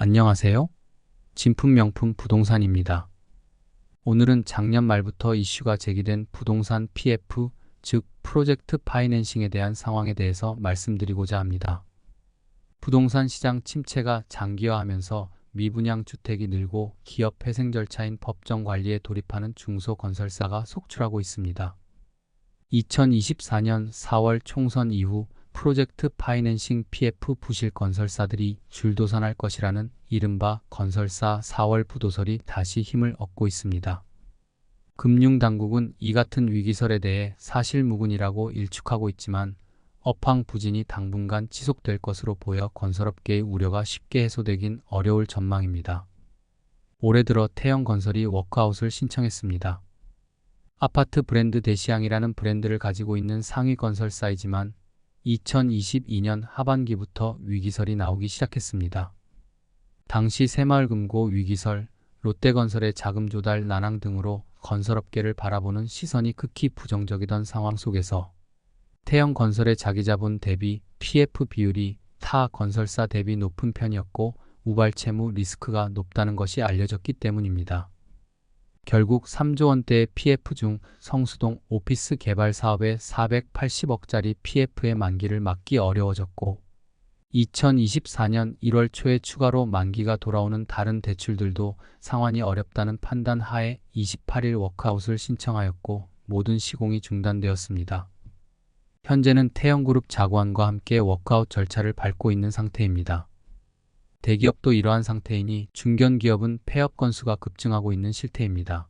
안녕하세요. 진품 명품 부동산입니다. 오늘은 작년 말부터 이슈가 제기된 부동산 PF, 즉 프로젝트 파이낸싱에 대한 상황에 대해서 말씀드리고자 합니다. 부동산 시장 침체가 장기화하면서 미분양 주택이 늘고 기업 회생 절차인 법정 관리에 돌입하는 중소건설사가 속출하고 있습니다. 2024년 4월 총선 이후 프로젝트 파이낸싱 PF 부실 건설사들이 줄도산할 것이라는 이른바 건설사 4월 부도설이 다시 힘을 얻고 있습니다. 금융당국은 이 같은 위기설에 대해 사실무근이라고 일축하고 있지만 업황부진이 당분간 지속될 것으로 보여 건설업계의 우려가 쉽게 해소되긴 어려울 전망입니다. 올해 들어 태영건설이 워크아웃을 신청했습니다. 아파트 브랜드 대시양이라는 브랜드를 가지고 있는 상위 건설사이지만 2022년 하반기부터 위기설이 나오기 시작했습니다. 당시 새마을금고 위기설, 롯데건설의 자금 조달 난항 등으로 건설업계를 바라보는 시선이 극히 부정적이던 상황 속에서 태영건설의 자기자본 대비 PF 비율이 타 건설사 대비 높은 편이었고 우발채무 리스크가 높다는 것이 알려졌기 때문입니다. 결국 3조 원대의 PF 중 성수동 오피스 개발 사업의 480억짜리 PF의 만기를 막기 어려워졌고 2024년 1월 초에 추가로 만기가 돌아오는 다른 대출들도 상환이 어렵다는 판단 하에 28일 워크아웃을 신청하였고 모든 시공이 중단되었습니다. 현재는 태영그룹 자구안과 함께 워크아웃 절차를 밟고 있는 상태입니다. 대기업도 이러한 상태이니 중견기업은 폐업 건수가 급증하고 있는 실태입니다.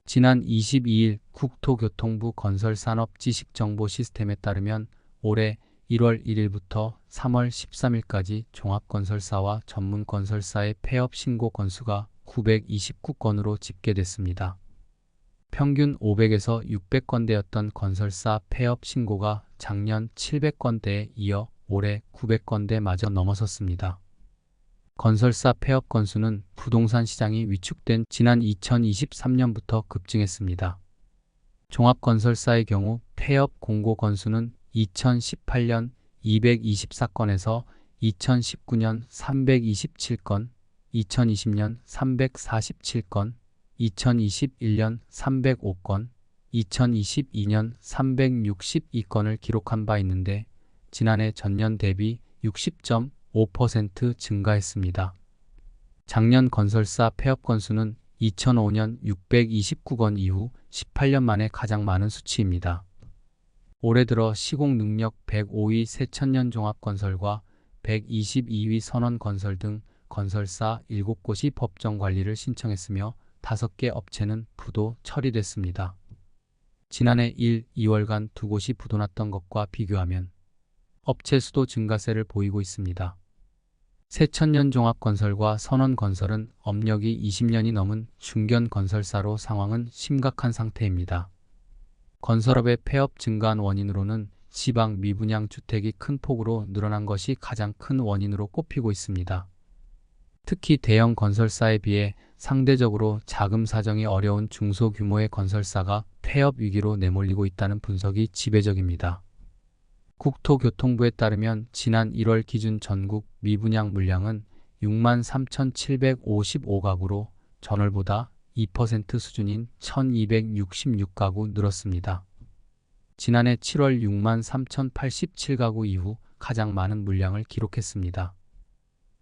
지난 22일 국토교통부 건설산업지식정보시스템에 따르면 올해 1월 1일부터 3월 13일까지 종합건설사와 전문건설사의 폐업 신고 건수가 929건으로 집계됐습니다. 평균 500에서 600건대였던 건설사 폐업 신고가 작년 700건대에 이어 올해 900건대마저 넘어섰습니다. 건설사 폐업 건수는 부동산 시장이 위축된 지난 2023년부터 급증했습니다. 종합건설사의 경우 폐업 공고 건수는 2018년 224건에서 2019년 327건, 2020년 347건, 2021년 305건, 2022년 362건을 기록한 바 있는데 지난해 전년 대비 60.5% 증가했습니다. 작년 건설사 폐업 건수는 2005년 629건 이후 18년 만에 가장 많은 수치입니다. 올해 들어 시공 능력 105위 새천년 종합건설과 122위 선원건설 등 건설사 7곳이 법정 관리를 신청했으며 5개 업체는 부도 처리됐습니다. 지난해 1, 2월간 2곳이 부도났던 것과 비교하면 업체 수도 증가세를 보이고 있습니다. 새천년 종합건설과 선원건설은 업력이 20년이 넘은 중견건설사로 상황은 심각한 상태입니다. 건설업의 폐업 증가한 원인으로는 지방 미분양 주택이 큰 폭으로 늘어난 것이 가장 큰 원인으로 꼽히고 있습니다. 특히 대형 건설사에 비해 상대적으로 자금 사정이 어려운 중소규모의 건설사가 폐업 위기로 내몰리고 있다는 분석이 지배적입니다. 국토교통부에 따르면 지난 1월 기준 전국 미분양 물량은 63,755가구로 전월보다 2% 수준인 1,266가구 늘었습니다. 지난해 7월 63,087가구 이후 가장 많은 물량을 기록했습니다.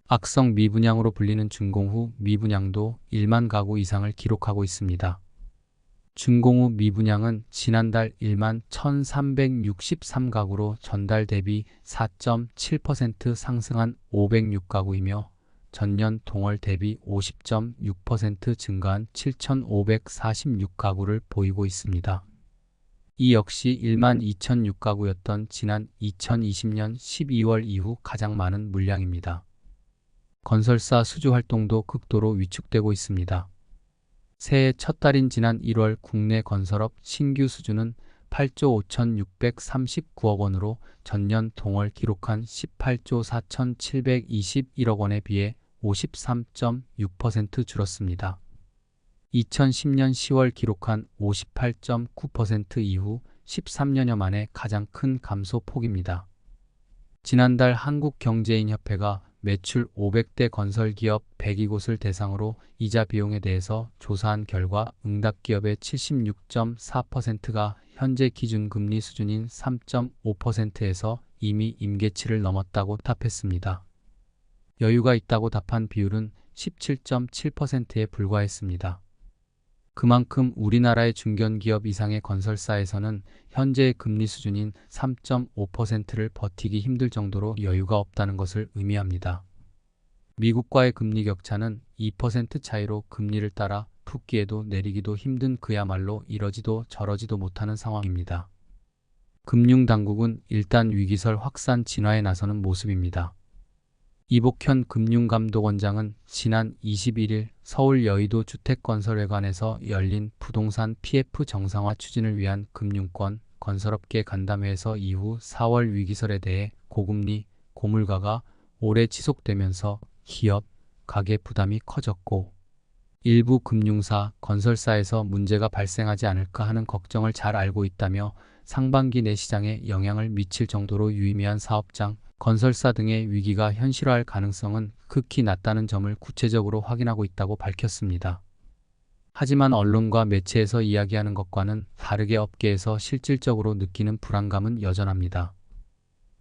악성 미분양으로 불리는 준공후 미분양도 1만 가구 이상을 기록하고 있습니다. 준공후 미분양은 지난달 1만 1,363가구로 전달 대비 4.7% 상승한 506가구이며 전년 동월 대비 50.6% 증가한 7,546가구를 보이고 있습니다. 이 역시 1만 2,006가구였던 지난 2020년 12월 이후 가장 많은 물량입니다. 건설사 수주 활동도 극도로 위축되고 있습니다. 새해 첫 달인 지난 1월 국내 건설업 신규 수주는 8조 5,639억 원으로 전년 동월 기록한 18조 4,721억 원에 비해 53.6% 줄었습니다. 2010년 10월 기록한 58.9% 이후 13년여 만에 가장 큰 감소 폭입니다. 지난달 한국경제인협회가 매출 500대 건설기업 102곳을 대상으로 이자 비용에 대해서 조사한 결과 응답기업의 76.4%가 현재 기준금리 수준인 3.5%에서 이미 임계치를 넘었다고 답했습니다. 여유가 있다고 답한 비율은 17.7%에 불과했습니다. 그만큼 우리나라의 중견기업 이상의 건설사에서는 현재의 금리 수준인 3.5%를 버티기 힘들 정도로 여유가 없다는 것을 의미합니다. 미국과의 금리 격차는 2% 차이로 금리를 따라 붓기에도 내리기도 힘든 그야말로 이러지도 저러지도 못하는 상황입니다. 금융당국은 일단 위기설 확산 진화에 나서는 모습입니다. 이복현 금융감독원장은 지난 21일 서울 여의도 주택건설회관에서 열린 부동산 PF 정상화 추진을 위한 금융권, 건설업계 간담회에서 이후 4월 위기설에 대해 고금리, 고물가가 오래 지속되면서 기업, 가계 부담이 커졌고 일부 금융사, 건설사에서 문제가 발생하지 않을까 하는 걱정을 잘 알고 있다며 상반기 내 시장에 영향을 미칠 정도로 유의미한 사업장, 건설사 등의 위기가 현실화할 가능성은 극히 낮다는 점을 구체적으로 확인하고 있다고 밝혔습니다. 하지만 언론과 매체에서 이야기하는 것과는 다르게 업계에서 실질적으로 느끼는 불안감은 여전합니다.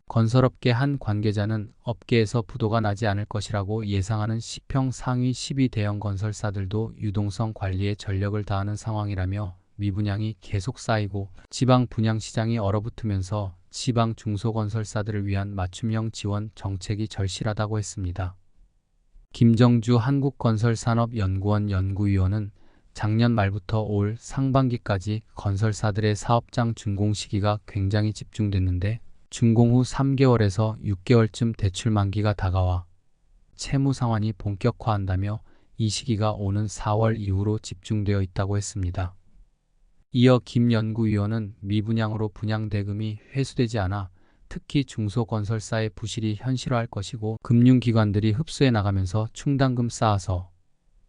건설업계 한 관계자는 업계에서 부도가 나지 않을 것이라고 예상하는 10평 상위 12대형 건설사들도 유동성 관리에 전력을 다하는 상황이라며 미분양이 계속 쌓이고 지방 분양 시장이 얼어붙으면서 지방 중소건설사들을 위한 맞춤형 지원 정책이 절실하다고 했습니다. 김정주 한국건설산업연구원 연구위원은 작년 말부터 올 상반기까지 건설사들의 사업장 준공 시기가 굉장히 집중됐는데 준공 후 3개월에서 6개월쯤 대출 만기가 다가와 채무 상환이 본격화한다며 이 시기가 오는 4월 이후로 집중되어 있다고 했습니다. 이어 김 연구위원은 미분양으로 분양 대금이 회수되지 않아 특히 중소건설사의 부실이 현실화할 것이고 금융기관들이 흡수해 나가면서 충당금 쌓아서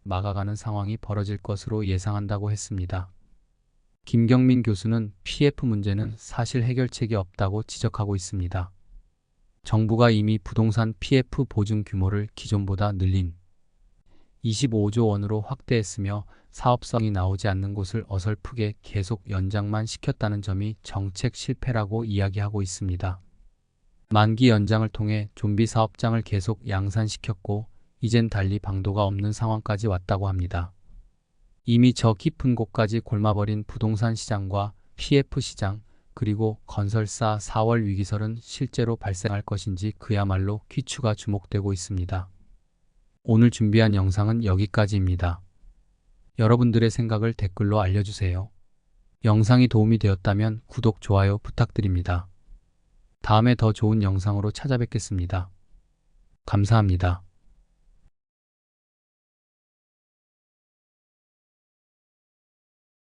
막아가는 상황이 벌어질 것으로 예상한다고 했습니다. 김경민 교수는 PF 문제는 사실 해결책이 없다고 지적하고 있습니다. 정부가 이미 부동산 PF 보증 규모를 기존보다 늘린 25조 원으로 확대했으며 사업성이 나오지 않는 곳을 어설프게 계속 연장만 시켰다는 점이 정책 실패라고 이야기하고 있습니다. 만기 연장을 통해 좀비 사업장을 계속 양산시켰고 이젠 달리 방도가 없는 상황까지 왔다고 합니다. 이미 저 깊은 곳까지 골마버린 부동산 시장과 PF 시장 그리고 건설사 4월 위기설은 실제로 발생할 것인지 그야말로 귀추가 주목되고 있습니다. 오늘 준비한 영상은 여기까지입니다. 여러분들의 생각을 댓글로 알려주세요. 영상이 도움이 되었다면 구독, 좋아요 부탁드립니다. 다음에 더 좋은 영상으로 찾아뵙겠습니다. 감사합니다.